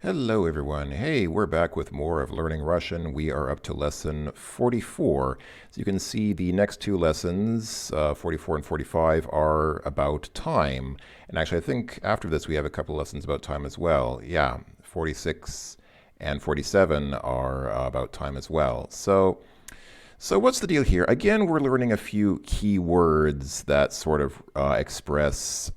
Hello, everyone. Hey, we're back with more of Learning Russian. We are up to lesson 44. So you can see the next two lessons, 44 and 45, are about time. And actually, I think after this we have a couple lessons about time as well. Yeah, 46 and 47 are about time as well. So what's the deal here? Again, we're learning a few key words that sort of express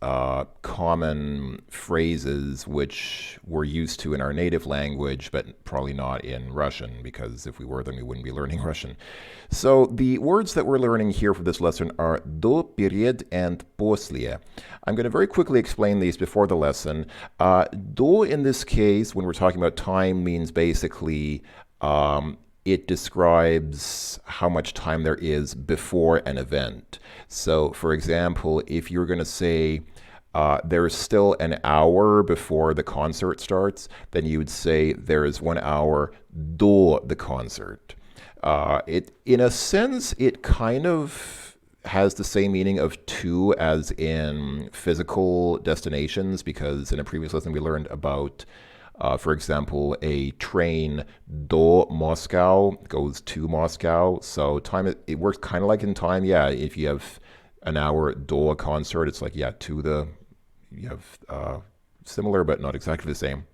common phrases which we're used to in our native language, but probably not in Russian, because if we were, then we wouldn't be learning Russian. So the words that we're learning here for this lesson are do, перед, and после. I'm going to very quickly explain these before the lesson. Do, in this case, when we're talking about time, means basically it describes how much time there is before an event. So, for example, if you're going to say there's still an hour before the concert starts, then you would say there is 1 hour do the concert. In a sense, it kind of has the same meaning of to as in physical destinations, because in a previous lesson we learned about for example, a train do Moscow goes to Moscow. So time, it works kind of like in time. Yeah, if you have an hour do a concert, it's like, yeah, you have similar but not exactly the same.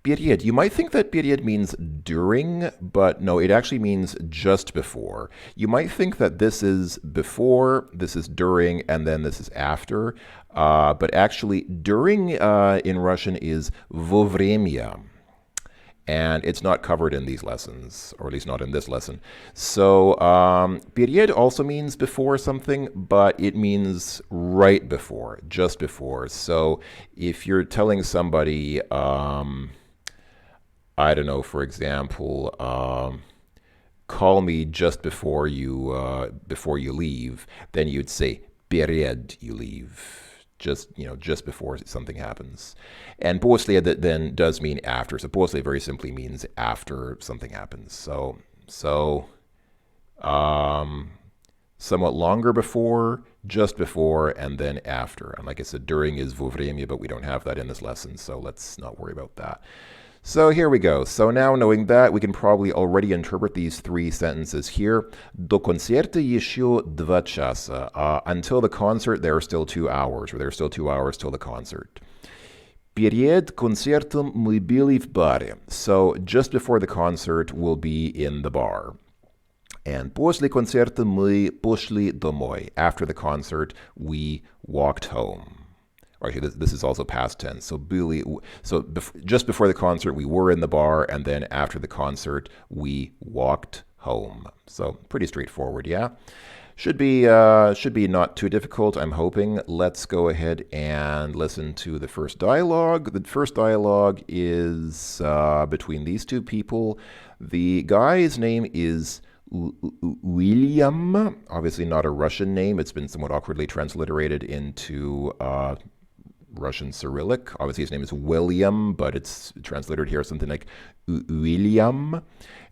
Period. You might think that period means during, but no, it actually means just before. You might think that this is before, this is during, and then this is after. But actually, during in Russian is во время. And it's not covered in these lessons, or at least not in this lesson. So, period also means before something, but it means right before, just before. So, if you're telling somebody, I don't know, for example, call me just before you leave, then you'd say перед you leave. Just before something happens. And после then does mean after. So после very simply means after something happens. So somewhat longer before, just before, and then after. And like I said, during is во время, but we don't have that in this lesson, so let's not worry about that. So here we go. So now knowing that, we can probably already interpret these three sentences here. До концерта еще 2 часа. Until the concert, there are still 2 hours, or there are still 2 hours till the concert. Перед концертом мы были в баре. So just before the concert, we'll be in the bar. And после концерта мы пошли домой. After the concert, we walked home. Actually, this is also past tense. So just before the concert, we were in the bar, and then after the concert, we walked home. So pretty straightforward, yeah? Should be not too difficult, I'm hoping. Let's go ahead and listen to the first dialogue. The first dialogue is between these two people. The guy's name is William, obviously not a Russian name. It's been somewhat awkwardly transliterated into Russian Cyrillic. Obviously his name is William, but it's translated here something like William.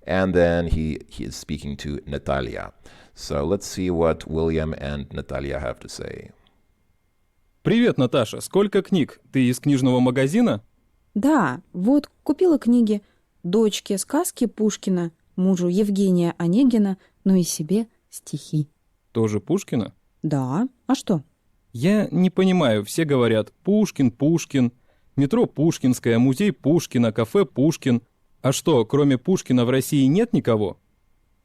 And then he is speaking to Natalia. So let's see what William and Natalia have to say. Привет, Наташа. Сколько книг? Ты из книжного магазина? Да, вот, купила книги. Дочке сказки Пушкина, мужу Евгения Онегина, ну и себе стихи. Тоже Пушкина? Да, а что? Я не понимаю, все говорят «Пушкин, Пушкин», метро Пушкинское, музей Пушкина, кафе Пушкин. А что, кроме Пушкина в России нет никого?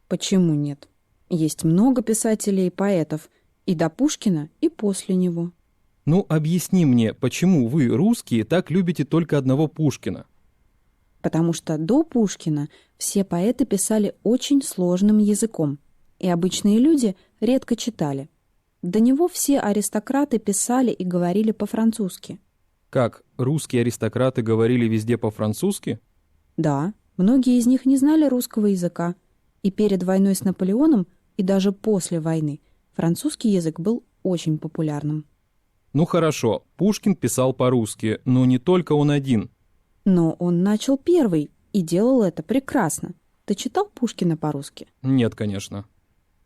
Почему нет? Есть много писателей и поэтов, и до Пушкина, и после него. Ну, объясни мне, почему вы, русские, так любите только одного Пушкина? Потому что до Пушкина все поэты писали очень сложным языком, и обычные люди редко читали. До него все аристократы писали и говорили по-французски. Как, русские аристократы говорили везде по-французски? Да, многие из них не знали русского языка. И перед войной с Наполеоном, и даже после войны, французский язык был очень популярным. Ну хорошо, Пушкин писал по-русски, но не только он один. Но он начал первый и делал это прекрасно. Ты читал Пушкина по-русски? Нет, конечно.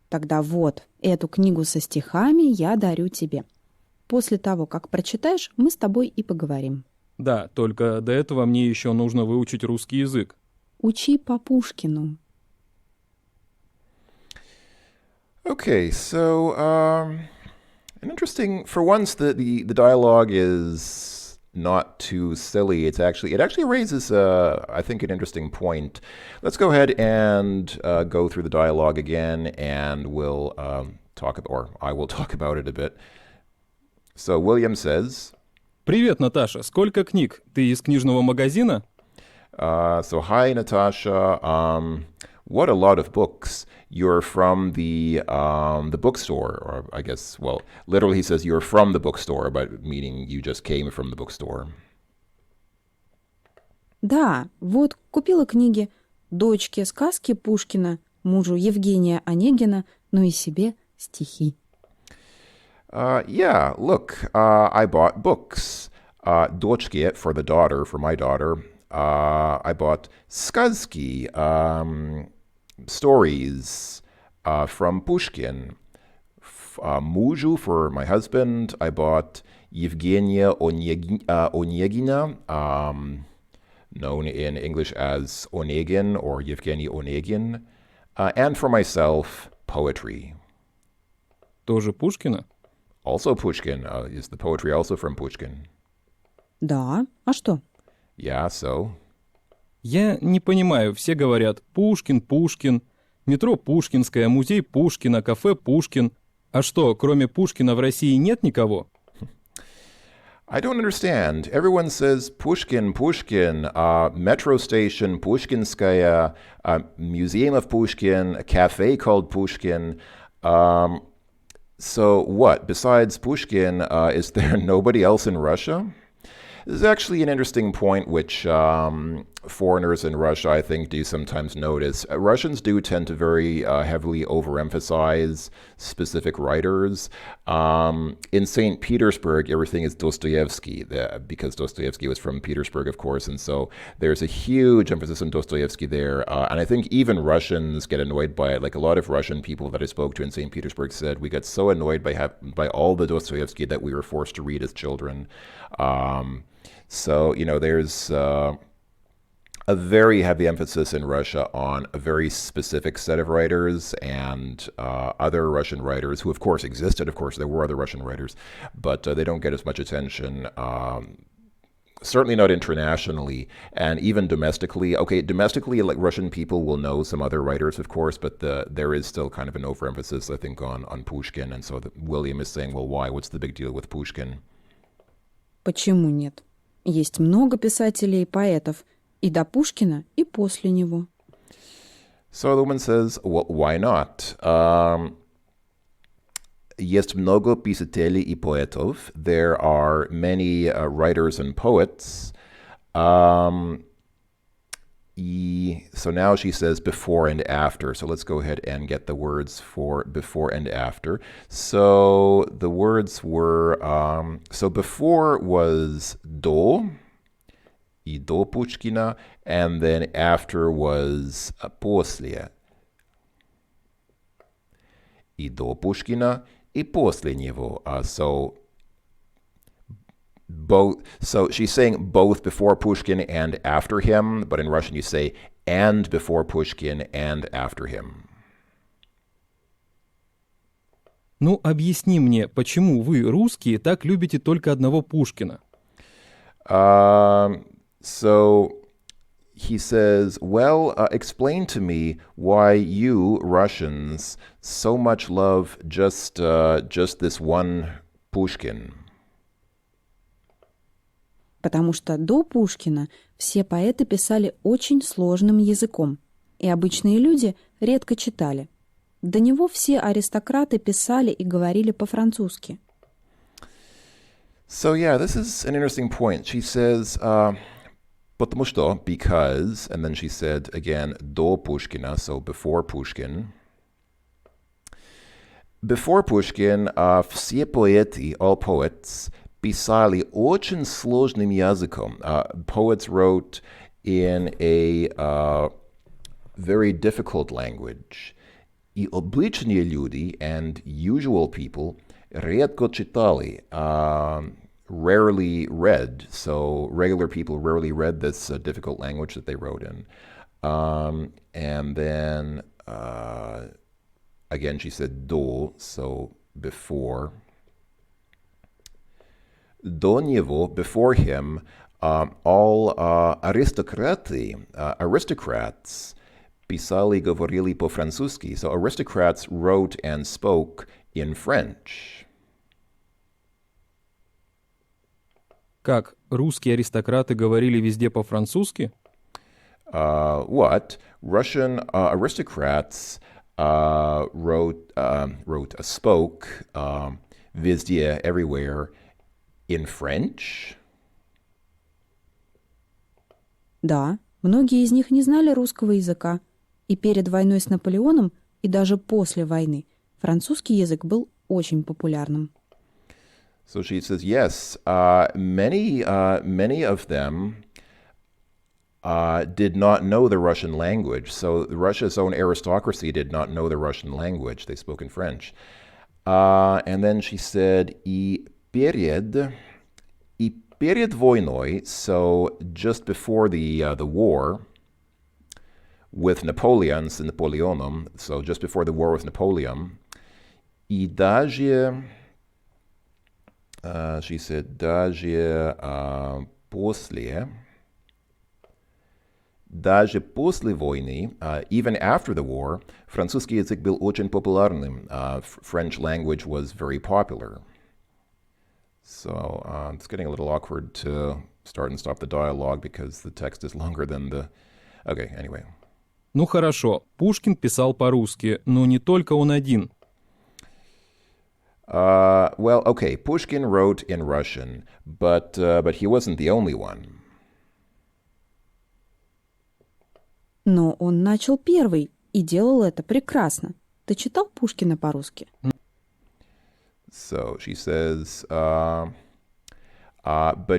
Тогда вот, эту книгу со стихами я дарю тебе. После того, как прочитаешь, мы с тобой и поговорим. Да, только до этого мне еще нужно выучить русский язык. Учи по Пушкину. Okay, so an interesting. For once, the dialogue is not too silly. It actually raises I think an interesting point. Let's go ahead and go through the dialogue again, and we'll or I will talk about it a bit. So William says, Привет, Наташа, сколько книг? Ты из книжного магазина? so hi Natasha, what a lot of books. You're from the bookstore, or I guess, well, literally he says you're from the bookstore, but meaning you just came from the bookstore. Да, вот купила книги дочке сказки Пушкина, мужу Евгения Онегина, ну и себе стихи. Yeah, look, I bought books. Дочке, for the daughter, for my daughter. I bought сказки, stories from Pushkin. Мужу, for my husband, I bought Евгения Onegina, known in English as Onegin or Yevgeny Onegin. And for myself, poetry. Тоже Пушкина? Also Pushkin. Is the poetry also from Pushkin? Да, а что? Yeah, so? Я не понимаю, все говорят Пушкин, Пушкин, метро Пушкинское, музей Пушкина, кафе Пушкин. А что, кроме Пушкина в России нет никого? I don't understand. Everyone says Pushkin, Pushkin, metro station, Pushkinskaya, museum of Pushkin, a cafe called Pushkin. So what? Besides Pushkin, is there nobody else in Russia? This is actually an interesting point which foreigners in Russia, I think, do sometimes notice. Russians do tend to very heavily overemphasize specific writers. In St. Petersburg, everything is Dostoevsky, because Dostoevsky was from Petersburg, of course, and so there's a huge emphasis on Dostoevsky there. And I think even Russians get annoyed by it. Like a lot of Russian people that I spoke to in St. Petersburg said, we got so annoyed by all the Dostoevsky that we were forced to read as children. So, there's a very heavy emphasis in Russia on a very specific set of writers and other Russian writers who, of course, existed. Of course, there were other Russian writers, but they don't get as much attention. Certainly not internationally, and even domestically. Okay, domestically, like Russian people will know some other writers, of course, but there is still kind of an overemphasis, I think, on Pushkin. And so William is saying, well, why? What's the big deal with Pushkin? Почему нет? Есть много писателей и поэтов, и до Пушкина, и после него. So the woman says, well, why not? Есть много писателей и поэтов. There are many writers and poets. So now she says before and after. So let's go ahead and get the words for before and after. So the words were, so before was до, и до Пушкина, and then after was после. И до Пушкина, и после него. So she's saying both before Pushkin and after him, but in Russian you say and before Pushkin and after him. Ну, объясни мне, почему вы, русские, так любите только одного Пушкина? So he says, well, explain to me why you, Russians, so much love just this one Pushkin. Потому что до Пушкина все поэты писали очень сложным языком, и обычные люди редко читали. До него все аристократы писали и говорили по-французски. So yeah, this is an interesting point. She says, потому что, because, and then she said again, до Пушкина, so before Pushkin. Before Pushkin, все поэты, all poets, писали очень сложным языком. Poets wrote in a very difficult language. И обычные люди and usual people редко читали. rarely read. So regular people rarely read this difficult language that they wrote in. And then again, she said do, so before. До него, before him, all aristocrats писали, говорили по-французски. So aristocrats wrote and spoke in French. Как, русские аристократы говорили везде по-французски? What? Russian aristocrats spoke везде, everywhere, in French? Да, многие из них не знали русского языка. И перед войной с Наполеоном, и даже после войны, французский язык был очень популярным. So she says, yes, many of them did not know the Russian language. So Russia's own aristocracy did not know the Russian language. They spoke in French. And then she said, и перед войной, so just before the war with Napoleon, с Наполеоном, so just before the war with Napoleon, и даже, she said, даже после войны, even after the war, французский язык был очень популярным. French language was very popular. So it's getting a little awkward to start and stop the dialogue because the text is longer than the... Okay, anyway. Ну хорошо, Пушкин писал по-русски, но не только он один. Well, okay, Pushkin wrote in Russian, but he wasn't the only one. Но он начал первый и делал это прекрасно. Ты читал Пушкина по-русски? So she says, but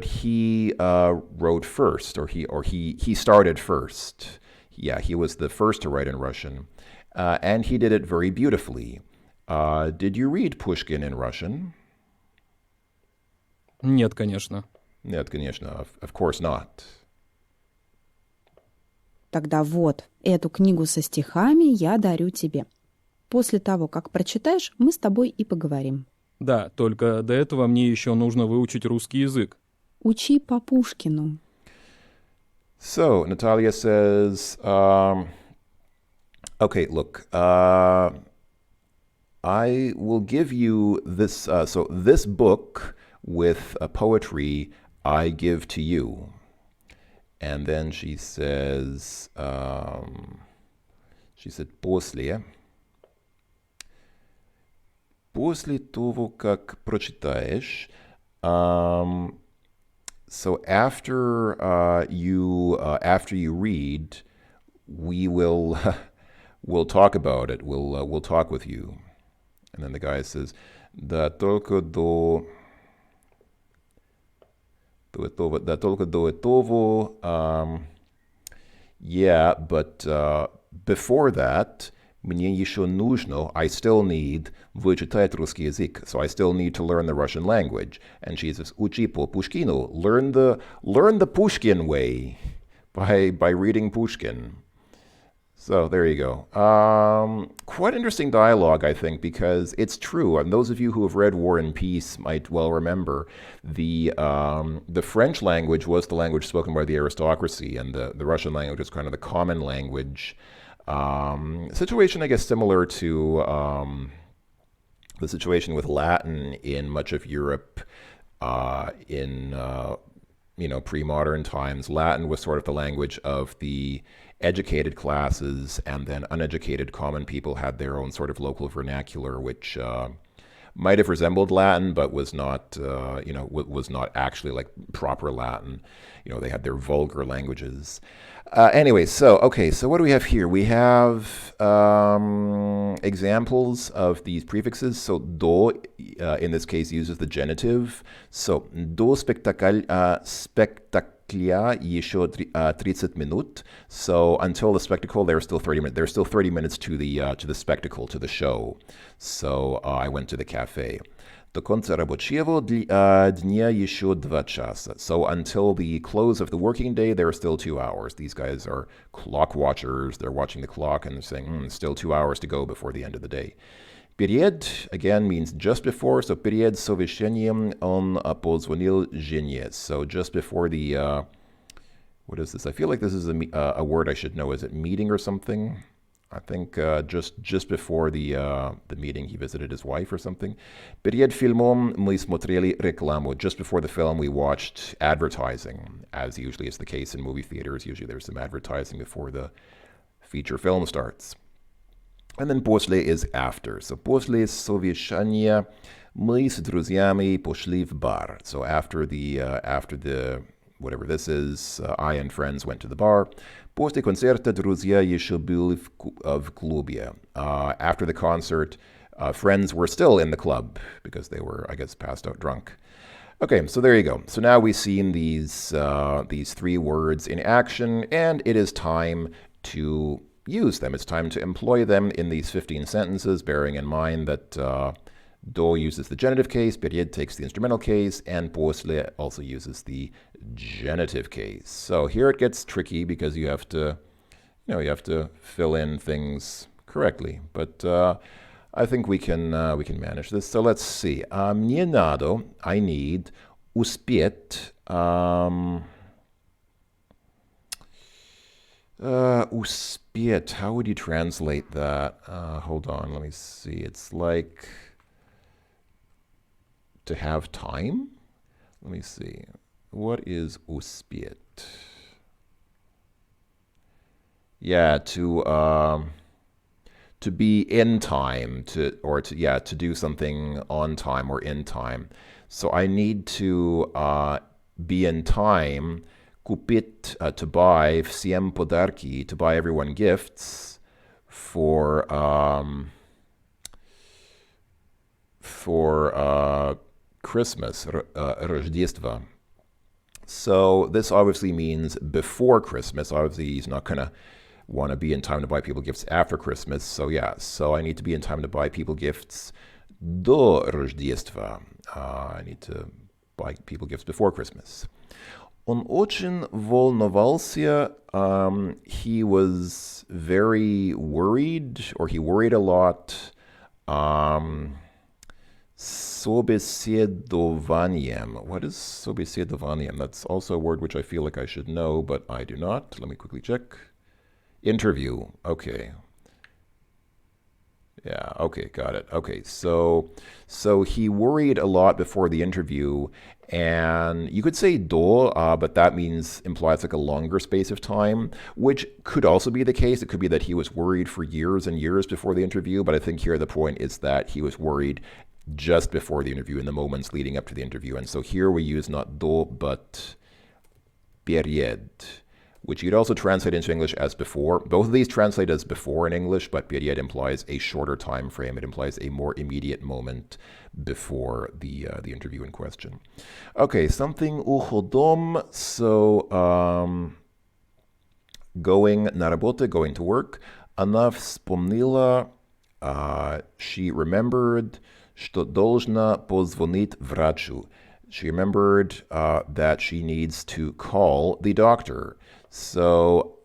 he wrote first, or he started first. Yeah, he was the first to write in Russian, and he did it very beautifully. Did you read Pushkin in Russian? Нет, конечно. Нет, конечно, of course not. Тогда вот, эту книгу со стихами я дарю тебе. После того, как прочитаешь, мы с тобой и поговорим. Да, только до этого мне еще нужно выучить русский язык. Учи по Пушкину. So, Natalia says, okay, look, I will give you this, so this book with poetry I give to you. And then she says, she said, после того, как прочитаешь, so after you read, we'll talk about it. We'll talk with you. And then the guy says, да только до этого, yeah, but before that, мне еще нужно, I still need вычитать русский язык. So I still need to learn the Russian language. And she says, учи по Пушкину. Learn the Pushkin way by reading Pushkin. So there you go. Quite interesting dialogue, I think, because it's true. And those of you who have read War and Peace might well remember the French language was the language spoken by the aristocracy, and the Russian language was kind of the common language. Situation, I guess, similar to the situation with Latin in much of Europe in pre-modern times. Latin was sort of the language of the educated classes, and then uneducated common people had their own sort of local vernacular, which might have resembled Latin, but was not, was not actually like proper Latin. They had their vulgar languages. Anyway, so what do we have here? We have examples of these prefixes. So do, in this case, uses the genitive. So до спектакля еще 30 минут. So until the spectacle, there's still 30 minutes. There's still 30 minutes to the spectacle, to the show. So I went to the cafe. До конца рабочего дня еще 2 часа. So until the close of the working day, there are still 2 hours. These guys are clock watchers. They're watching the clock and they're saying, still 2 hours to go before the end of the day. Перед, again, means just before. So перед совещанием он позвонил жене. So just before the, what is this? I feel like this is a word I should know. Is it meeting or something? I think just before the meeting, he visited his wife or something. Перед фильмом мы смотрели рекламу. Just before the film, we watched advertising, as usually is the case in movie theaters. Usually there's some advertising before the feature film starts. And then после is after. So после совещания мы с друзьями пошли в бар. So after the whatever this is, I and friends went to the bar. После концерта друзья еще были в клубе. After the concert, friends were still in the club because they were, I guess, passed out drunk. Okay, so there you go. So now we've seen these 3 words in action, and it is time to use them. It's time to employ them in these 15 sentences, bearing in mind that до uses the genitive case, перед takes the instrumental case, and после also uses the genitive case. So here it gets tricky because you have to fill in things correctly. But I think we can manage this. So let's see. Мне надо, I need, успеть, успеть, how would you translate that? Hold on, let me see. It's like to have time? Let me see. What is uspět? Yeah, to be in time, to do something on time or in time. So I need to be in time, купить, to buy, всем подарки, to buy everyone gifts for Christmas, Рождество. So this obviously means before Christmas. Obviously, he's not going to want to be in time to buy people gifts after Christmas. So yeah, so I need to be in time to buy people gifts до Рождества. I need to buy people gifts before Christmas. Он очень волновался. He was very worried, or he worried a lot. Собеседованием. What is собеседованием? That's also a word which I feel like I should know, but I do not. Let me quickly check. Interview. Okay. Yeah, okay, got it. Okay, so he worried a lot before the interview, and you could say до, but that implies like a longer space of time, which could also be the case. It could be that he was worried for years and years before the interview, but I think here the point is that he was worried just before the interview, in the moments leading up to the interview. And so here we use not до, but перед, which you could also translate into English as before. Both of these translate as before in English, but перед implies a shorter time frame. It implies a more immediate moment before the interview in question. Okay, something уходом. So going на работу, going to work. Она вспомнила, she remembered, что должна позвонить врачу. She remembered that she needs to call the doctor. So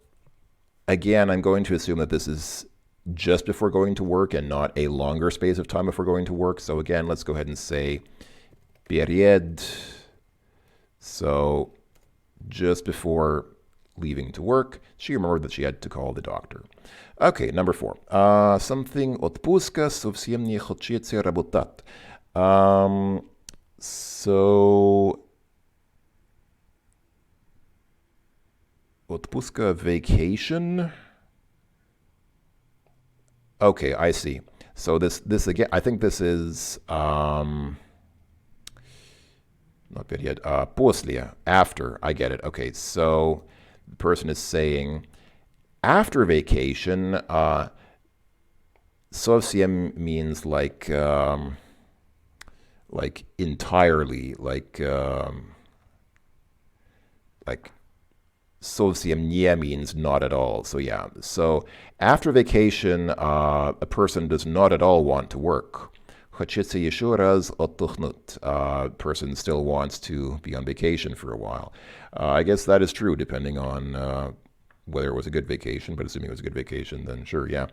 again, I'm going to assume that this is just before going to work and not a longer space of time before going to work. So again, let's go ahead and say перед. So just before leaving to work, she remembered that she had to call the doctor. Okay, number 4. Something отпуска совсем не хочется работать. So отпуска, vacation. Okay, I see. So this again, I think this is not перед, после, after. I get it. Okay, so the person is saying after vacation. Совсем means like entirely, like совсем не means not at all. So yeah, so after vacation, a person does not at all want to work. хочется еще раз отдохнуть. Person still wants to be on vacation for a while. I guess that is true, depending on whether it was a good vacation, but assuming it was a good vacation, then sure, yeah.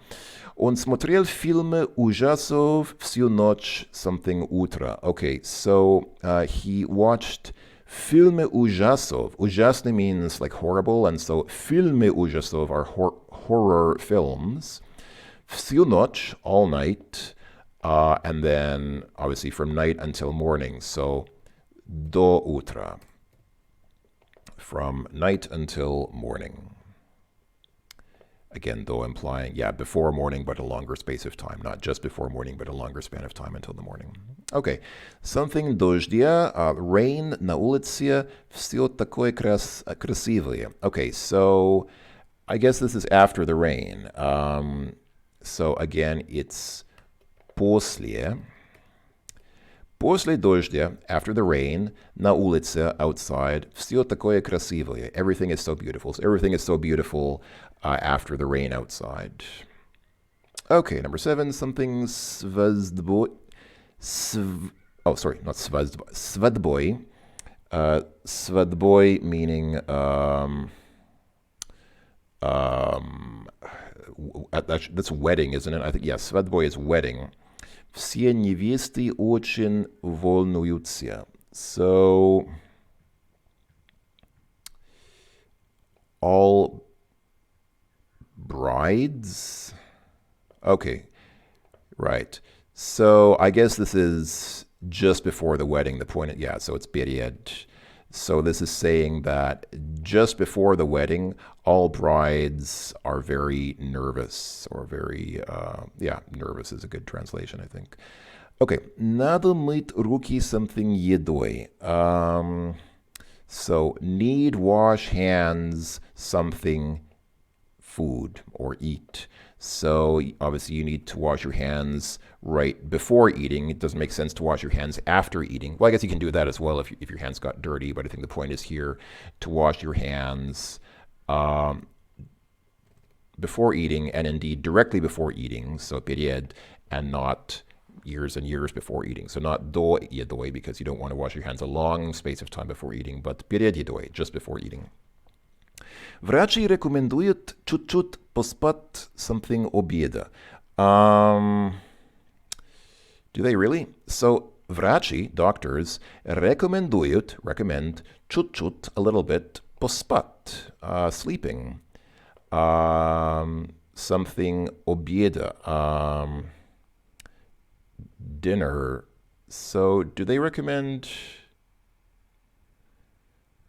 Он смотрел фильмы ужасов всю ночь, something утро. Okay, so he watched filmy ужасов. Ужасный means like horrible, and so filmy ужасов are horror films. Всю ночь, all night, and then obviously from night until morning, so до утра. From night until morning. Again, though implying, yeah, before morning, but a longer space of time. Not just before morning, but a longer span of time until the morning. Okay. Something дождя, rain, на улице, все такое красивое. Okay, so I guess this is after the rain. So again, it's после. После дождя, after the rain, на улице, outside, все такое красивое. Everything is so beautiful. So everything is so beautiful after the rain outside. Okay, number 7, something svadboy. Not svadboy. Svadboy. Svadboy meaning that's wedding, isn't it? I think, yeah, svadboy is wedding. Все невесты очень волнуются. So, all brides? Okay, right. So, I guess this is just before the wedding. The point, yeah, so it's period. So this is saying that just before the wedding, all brides are very nervous, or very, nervous is a good translation, I think. Okay, надо мыть руки something едой. So need wash hands something food or eat. So obviously you need to wash your hands right before eating. It doesn't make sense to wash your hands after eating. Well, I guess you can do that as well if your hands got dirty, but I think the point is here to wash your hands before eating, and indeed directly before eating, so перед, and not years and years before eating. So not до едой, because you don't want to wash your hands a long space of time before eating, but перед едой, just before eating. Врачи рекомендуют чуть-чуть поспать something обеда. Do they really? So, врачи, doctors, recommend, чуть-чуть, a little bit, поспать, sleeping. Something обеда, dinner. So, do they recommend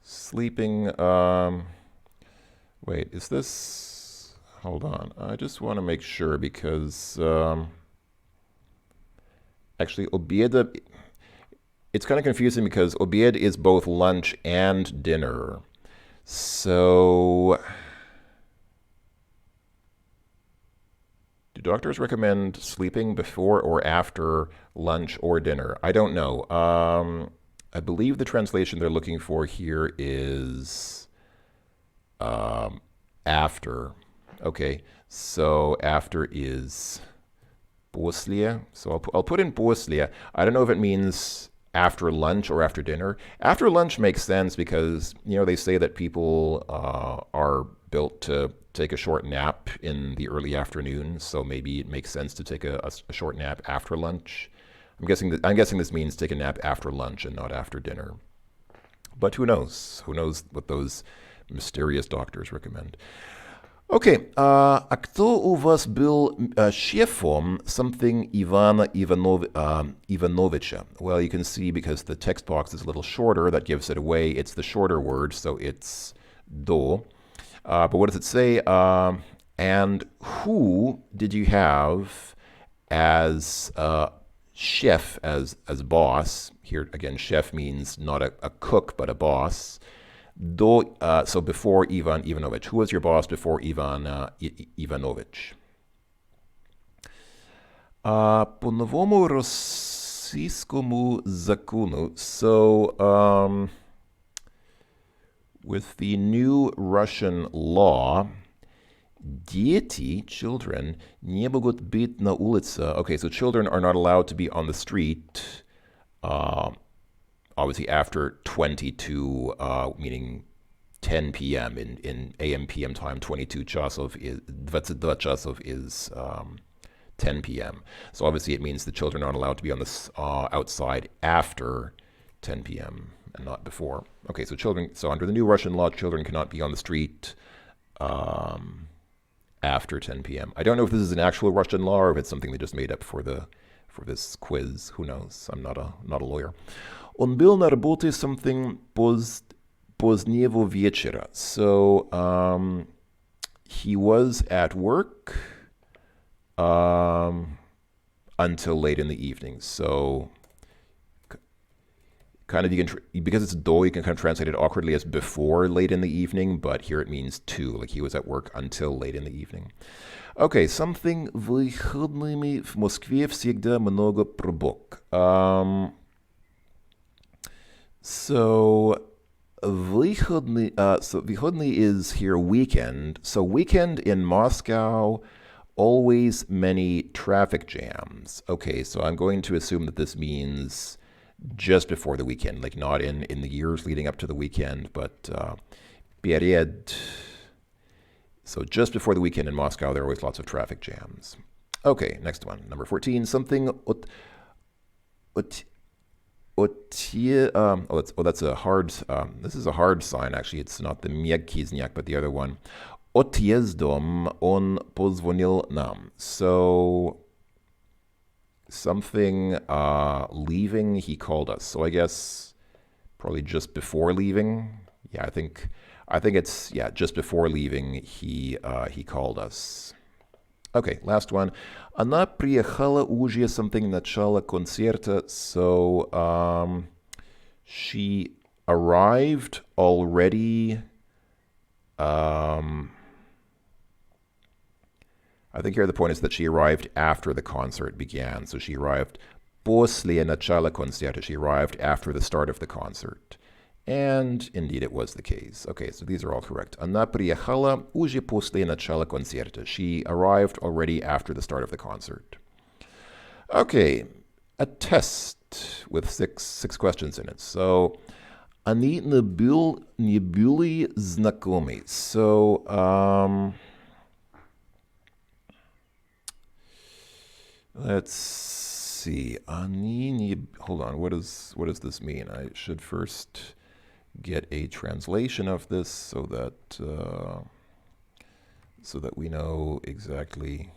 sleeping? Wait, is this... Hold on. I just want to make sure because... actually, обеда... It's kind of confusing because obed is both lunch and dinner. So... Do doctors recommend sleeping before or after lunch or dinner? I don't know. I believe the translation they're looking for here is... after. Okay, so after is после. So I'll put in после. I don't know if it means after lunch or after dinner. After lunch makes sense because, they say that people are built to take a short nap in the early afternoon, so maybe it makes sense to take a short nap after lunch. I'm guessing this means take a nap after lunch and not after dinner. But who knows? Who knows what those mysterious doctors recommend. Okay, а кто у вас был шефом something Ivana Ivanovича? Well, you can see because the text box is a little shorter, that gives it away. It's the shorter word, so it's do. But what does it say? And who did you have as chef, as boss? Here again, chef means not a cook, but a boss. So before Ivan Ivanovich. Who was your boss before Ivan Ivanovich? По новому российскому закону. So, with the new Russian law, Дети, children, не могут быть на улице. Okay, so children are not allowed to be on the street, obviously after 22, meaning 10 p.m. in AM PM time. 22 часов is 22 часов is 10 p.m. So obviously it means the children are not allowed to be on the outside after 10 p.m. and not before. Okay, so under the new Russian law, children cannot be on the street after 10 p.m. I don't know if this is an actual Russian law or if it's something they just made up for this quiz. Who knows? I'm not a lawyer. Он был на работе something позднего вечера. So he was at work until late in the evening. So kind of, you can, because it's do, you can kind of translate it awkwardly as before late in the evening, but here it means to, like he was at work until late in the evening. Okay, something выходными в Москве всегда много пробок. So выходный is here weekend. So weekend in Moscow, always many traffic jams. Okay, so I'm going to assume that this means just before the weekend, like not in the years leading up to the weekend, but перед. So just before the weekend in Moscow, there are always lots of traffic jams. Okay, next one, number 14. Something that's a hard. This is a hard sign actually. It's not the мягкий знак, but the other one. Отъездом он позвонил нам. So something leaving, he called us. So I guess probably just before leaving. Yeah, I think it's just before leaving he called us. Okay, last one. Она приехала уже something начало концерта. So she arrived already. I think here the point is that she arrived after the concert began. So she arrived после начала концерта. She arrived after the start of the concert. And indeed it was the case. Okay, so these are all correct. Она приехала уже после начала концерта. She arrived already after the start of the concert. Okay, a test with six questions in it. So, они не были знакомы. So, let's see. Hold on. What does this mean? I should first get a translation of this so that we know exactly,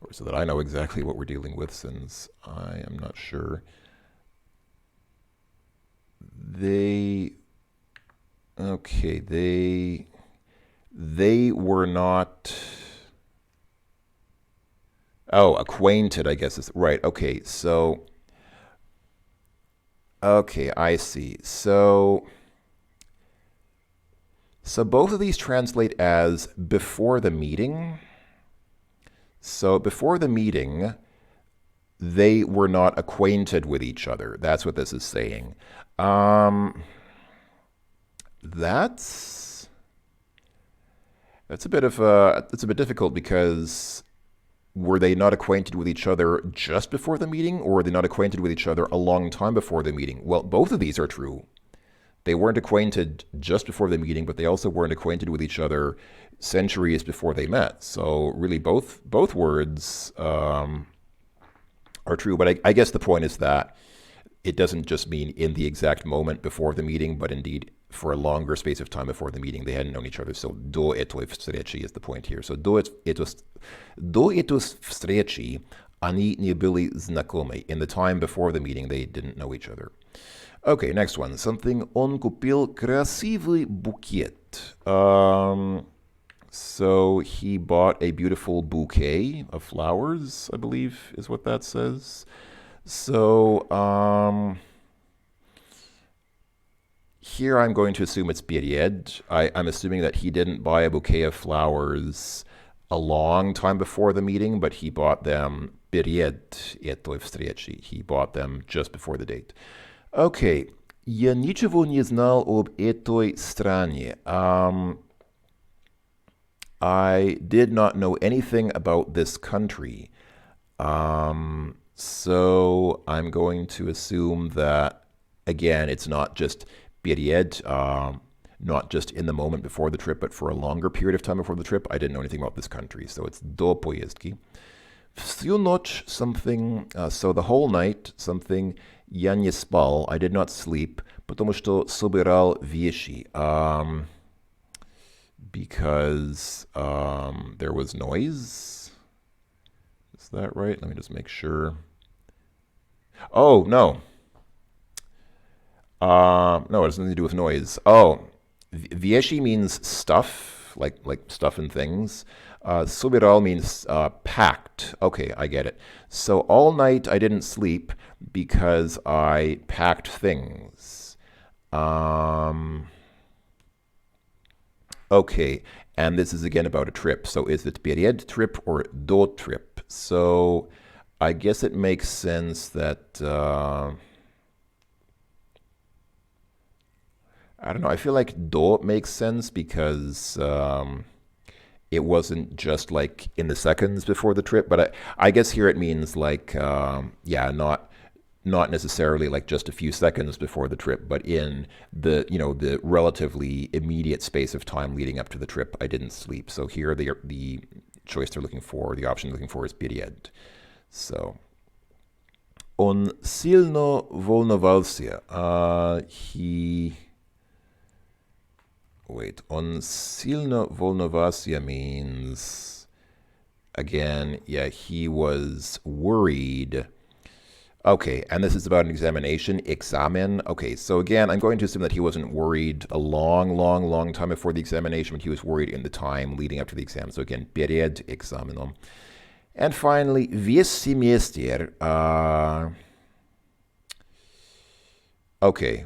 or so that I know exactly what we're dealing with, since I am not sure. They were not. Oh, acquainted, I guess is right. Okay, so. Okay, I see. So both of these translate as before the meeting. So before the meeting, they were not acquainted with each other. That's what this is saying. That's a bit difficult, because were they not acquainted with each other just before the meeting, or were they not acquainted with each other a long time before the meeting? Well, both of these are true. They weren't acquainted just before the meeting, but they also weren't acquainted with each other centuries before they met. So really both words are true. But I guess the point is that it doesn't just mean in the exact moment before the meeting, but indeed for a longer space of time before the meeting. They hadn't known each other. So до этой встречи is the point here. So до этой встречи они не были знакомы. In the time before the meeting, they didn't know each other. Okay, next one. Something. Он купил красивый букет. So he bought a beautiful bouquet of flowers, I believe is what that says. So here I'm going to assume it's перед. I'm assuming that he didn't buy a bouquet of flowers a long time before the meeting, but he bought them перед этой встречи. He bought them just before the date. Okay, я ничего не знал об этой стране. I did not know anything about this country. So I'm going to assume that, again, it's not just перед, not just in the moment before the trip, but for a longer period of time before the trip. I didn't know anything about this country, so it's до поездки. Всю ночь something, so the whole night something, я не спал, I did not sleep, потому что собирал вещи. Because there was noise. Is that right? Let me just make sure. Oh, no. No, it has nothing to do with noise. Oh, вещи means stuff, like stuff and things. Собирал means packed. Okay, I get it. So all night I didn't sleep because I packed things. Okay, and this is again about a trip. So is it перед trip or до trip? So I guess it makes sense that, I don't know, I feel like до makes sense because it wasn't just like in the seconds before the trip, but I guess here it means like, not necessarily like just a few seconds before the trip, but in the the relatively immediate space of time leading up to the trip, I didn't sleep. So here the choice they're looking for, the option they're looking for is перед. So он сильно волновался. Он сильно волновался means, again, he was worried. Okay, and this is about an examination, examen. Okay, so again, I'm going to assume that he wasn't worried a long time before the examination, but he was worried in the time leading up to the exam. So again, перед экзаменом. And finally, весь семестр. Okay,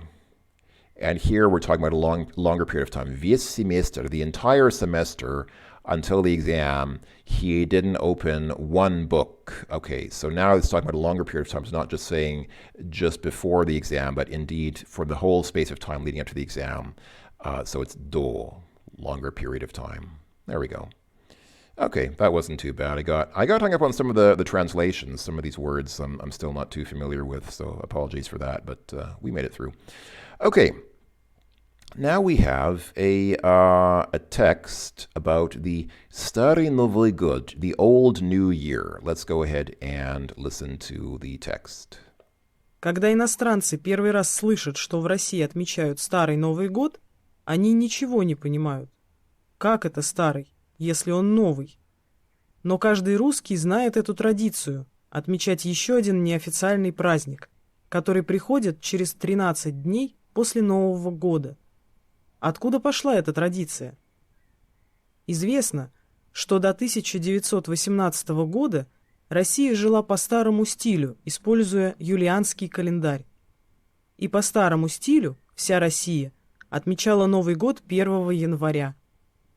and here we're talking about a longer period of time. Весь семестр, the entire semester, until the exam, he didn't open one book. Okay, so now it's talking about a longer period of time. It's not just saying just before the exam, but indeed for the whole space of time leading up to the exam. So it's до, longer period of time. There we go. Okay, that wasn't too bad. I got hung up on some of the translations. Some of these words I'm still not too familiar with, so apologies for that, but we made it through. Okay. Now we have a text about the Старый Новый год, the Old New Year. Let's go ahead and listen to the text. Когда иностранцы первый раз слышат, что в России отмечают Старый Новый год, они ничего не понимают. Как это старый, если он новый? Но каждый русский знает эту традицию – отмечать еще один неофициальный праздник, который приходит через 13 дней после Нового года. Откуда пошла эта традиция? Известно, что до 1918 года Россия жила по старому стилю, используя юлианский календарь. И по старому стилю вся Россия отмечала Новый год 1 января,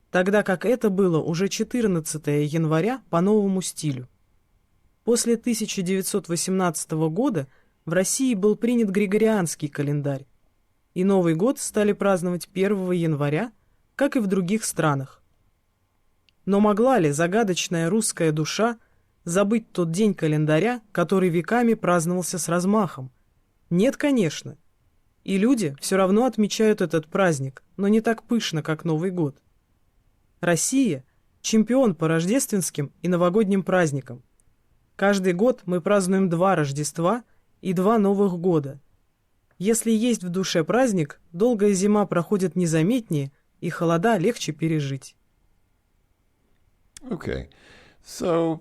тогда как это было уже 14 января по новому стилю. После 1918 года в России был принят Григорианский календарь, и Новый год стали праздновать 1 января, как и в других странах. Но могла ли загадочная русская душа забыть тот день календаря, который веками праздновался с размахом? Нет, конечно. И люди все равно отмечают этот праздник, но не так пышно, как Новый год. Россия – чемпион по рождественским и новогодним праздникам. Каждый год мы празднуем 2 Рождества и 2 Новых года. Если есть в душе праздник, долгая зима проходит незаметнее, и холода легче пережить. Okay, so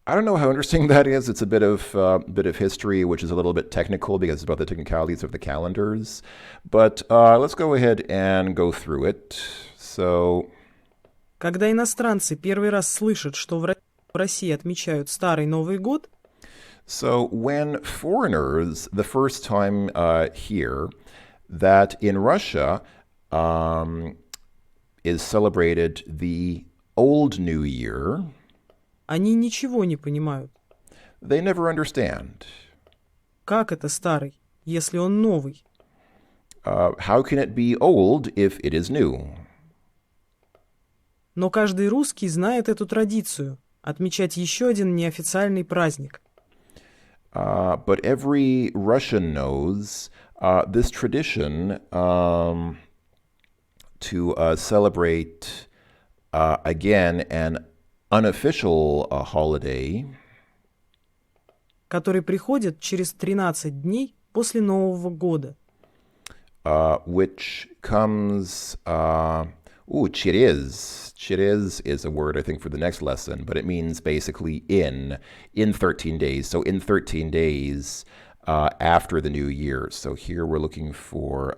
I don't know how interesting that is. It's a bit of history, which is a little bit technical because it's about the technicalities of the calendars. But let's go ahead and go through it. So, когда иностранцы первый раз слышат, что в России отмечают Старый Новый год, so when foreigners the first time hear that in Russia is celebrated the Old New Year, они ничего не понимают. They never understand. Как это старый, если он новый? How can it be old if it is new? Но каждый русский знает эту традицию – отмечать еще один неофициальный праздник. But every Russian knows this tradition to celebrate again an unofficial holiday, Который приходит через 13 дней после Нового года. which comes. Через. Через is a word, I think, for the next lesson, but it means basically in 13 days. So in 13 days after the new year. So here we're looking for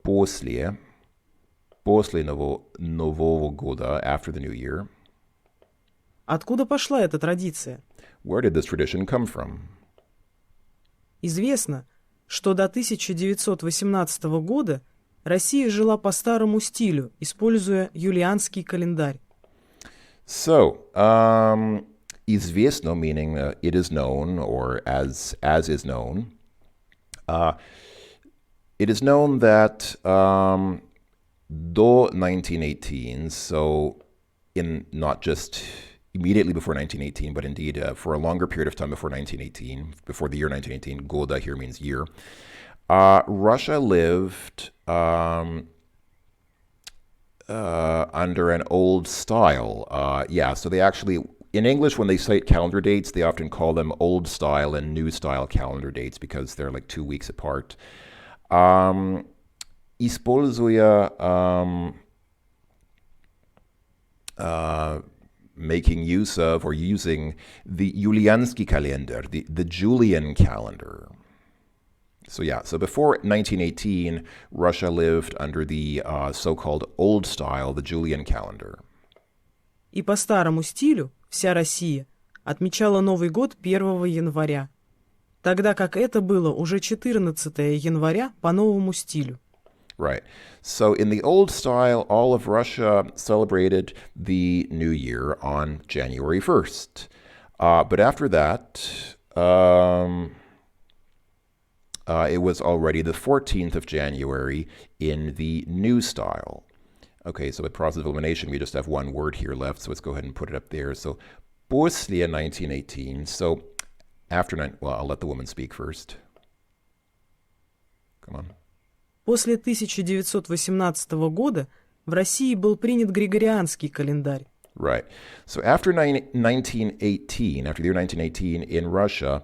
после Нового года, after the new year. Откуда пошла эта традиция? Where did this tradition come from? Известно, что до 1918 года Россия жила по старому стилю, используя юлианский календарь. So, известно, meaning it is known, or as is known. It is known that до 1918, so in not just immediately before 1918, but indeed for a longer period of time before 1918, before the year 1918, года here means year, Russia lived under an old style. So they actually, in English, when they cite calendar dates, they often call them old style and new style calendar dates because they're like 2 weeks apart. Используя making use of or using the Juliansky calendar, the Julian calendar. So before 1918, Russia lived under the so-called old style, the Julian calendar. И по старому стилю вся Россия отмечала Новый год 1 января, тогда как это было уже 14 января по новому стилю. Right. So in the old style, all of Russia celebrated the New Year on January 1st. But after that, it was already the 14th of January in the new style. Okay, so with process of elimination, we just have one word here left, so let's go ahead and put it up there. So, после 1918, so after, I'll let the woman speak first. Come on. После 1918 года в России был принят Григорианский календарь. Right. So after 1918, after the year 1918 in Russia,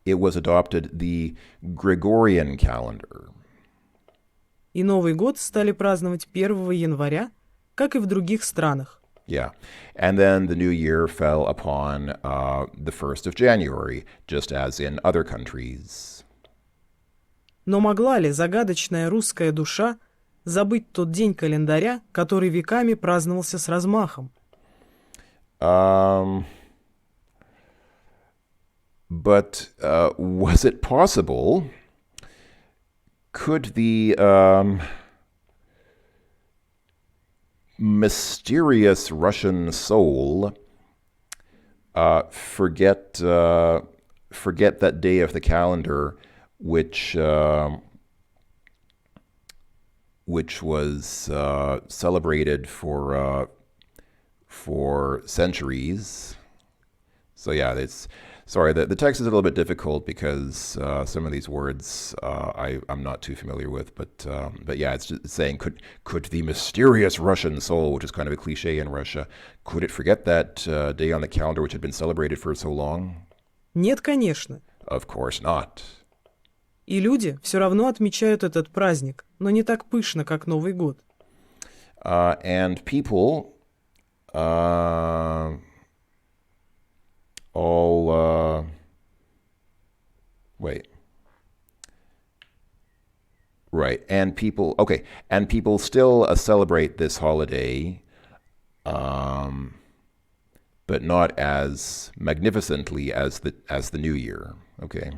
it was adopted the Gregorian calendar. И Новый год стали праздновать 1 января, как и в других странах. Yeah. And then the new year fell upon the 1st of January, just as in other countries. Но могла ли загадочная русская душа забыть тот день календаря, который веками праздновался с размахом? But was it possible? Could the mysterious Russian soul forget that day of the calendar, which was celebrated for centuries? So yeah, the text is a little bit difficult because some of these words I'm not too familiar with, but yeah, it's just saying could the mysterious Russian soul, which is kind of a cliche in Russia, could it forget that day on the calendar which had been celebrated for so long? Нет, конечно. Of course not. И люди все равно отмечают этот праздник, но не так пышно, как Новый год. And people Right, and people still celebrate this holiday, but not as magnificently as the New Year. Okay.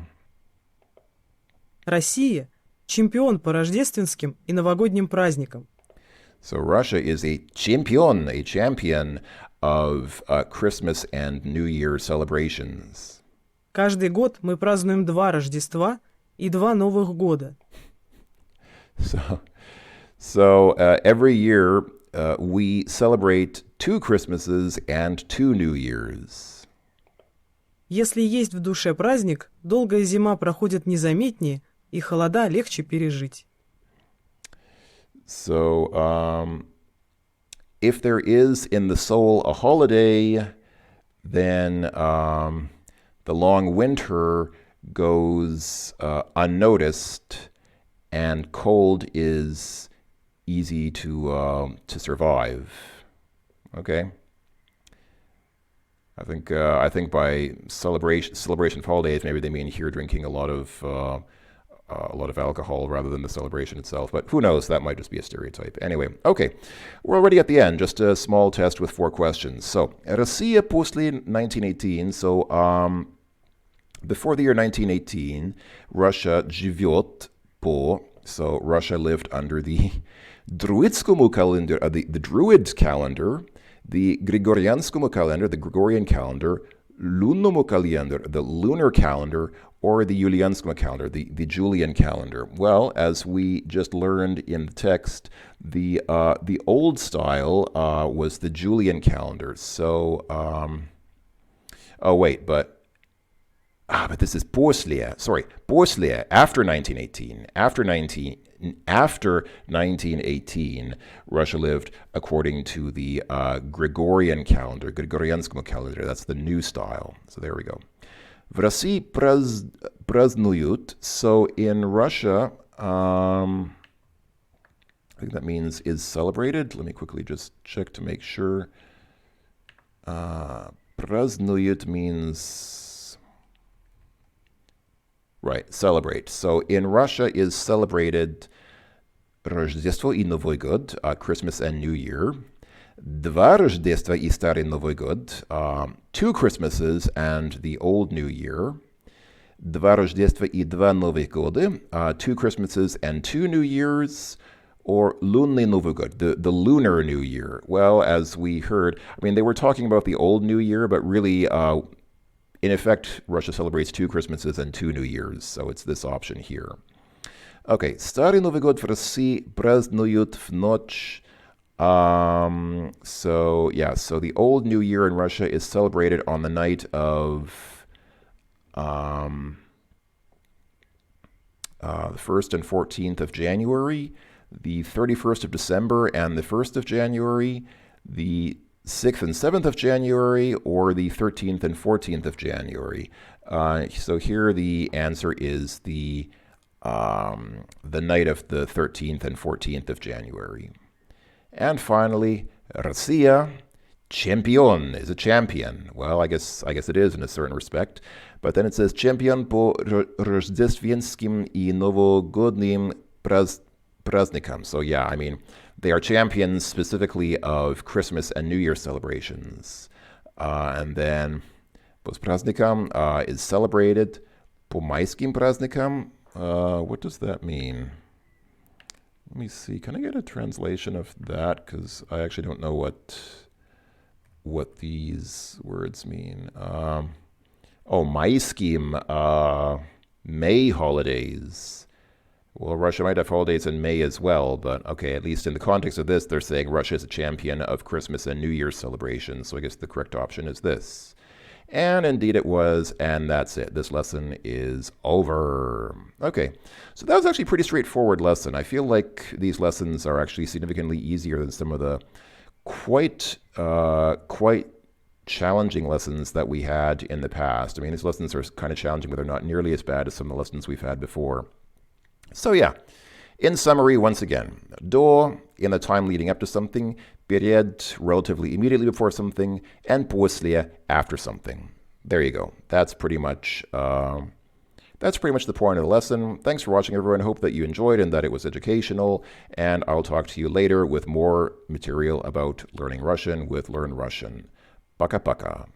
Россия – чемпион по рождественским и новогодним праздникам. So Russia is a champion of Christmas and New Year celebrations. Каждый год мы празднуем 2 Рождества и 2 Новых года. So every year we celebrate 2 Christmases and 2 New Years. Если есть в душе праздник, долгая зима проходит незаметнее, и холода легче пережить. So if there is in the soul a holiday, then the long winter goes unnoticed, and cold is easy to survive. Okay. I think by celebration of holidays, maybe they mean here drinking a lot of alcohol rather than the celebration itself. But who knows? That might just be a stereotype. Anyway, okay, we're already at the end. Just a small test with 4 questions. So, Россия после 1918. So, before the year 1918, Russia живет по. So Russia lived under the Druidskomu calendar, the Druid calendar, the Gregorianskomu calendar, the Gregorian calendar, Lunomu calendar, the lunar calendar, or the Julianskomu calendar, the Julian calendar. Well, as we just learned in the text, the old style was the Julian calendar. So, but this is после, after 1918. After 1918, Russia lived according to the Gregorian calendar, Gregorianskomu calendar. That's the new style. So there we go. В России празднуют. So in Russia, I think that means is celebrated. Let me quickly just check to make sure. Празднуют means... Right, celebrate. So in Russia is celebrated Рождество и Новый год, Christmas and New Year. Два Рождества и Старый Новый год, 2 Christmases and the Old New Year. Два Рождества и два Новых года, 2 Christmases and 2 New Years. Or Lunny Новый год, the Lunar New Year. Well, as we heard, I mean, they were talking about the Old New Year, but really... in effect, Russia celebrates 2 Christmases and 2 New Years, so it's this option here. Okay, Старый Новый год в России празднуют в ночь. So the Old New Year in Russia is celebrated on the night of the 1st and 14th of January, the 31st of December and the 1st of January, the 6th and 7th of January, or the 13th and 14th of January. So here the answer is the night of the 13th and 14th of January. And finally, Россия, чемпион, is a champion. Well, I guess it is in a certain respect. But then it says чемпион по рождественским и новогодним праздникам. So yeah, I mean, they are champions specifically of Christmas and New Year celebrations. And then по праздникам is celebrated. По майским праздникам, what does that mean? Let me see. Can I get a translation of that? Because I actually don't know what these words mean. Майским, May holidays. Well, Russia might have holidays in May as well, but okay, at least in the context of this, they're saying Russia is a champion of Christmas and New Year's celebrations, so I guess the correct option is this. And indeed it was, and that's it. This lesson is over. Okay, so that was actually a pretty straightforward lesson. I feel like these lessons are actually significantly easier than some of the quite challenging lessons that we had in the past. I mean, these lessons are kind of challenging, but they're not nearly as bad as some of the lessons we've had before. So yeah, in summary, once again, до, in the time leading up to something, перед, relatively immediately before something, and после, after something. There you go. That's pretty much the point of the lesson. Thanks for watching, everyone. I hope that you enjoyed and that it was educational, and I'll talk to you later with more material about learning Russian with Learn Russian. Пока-пока.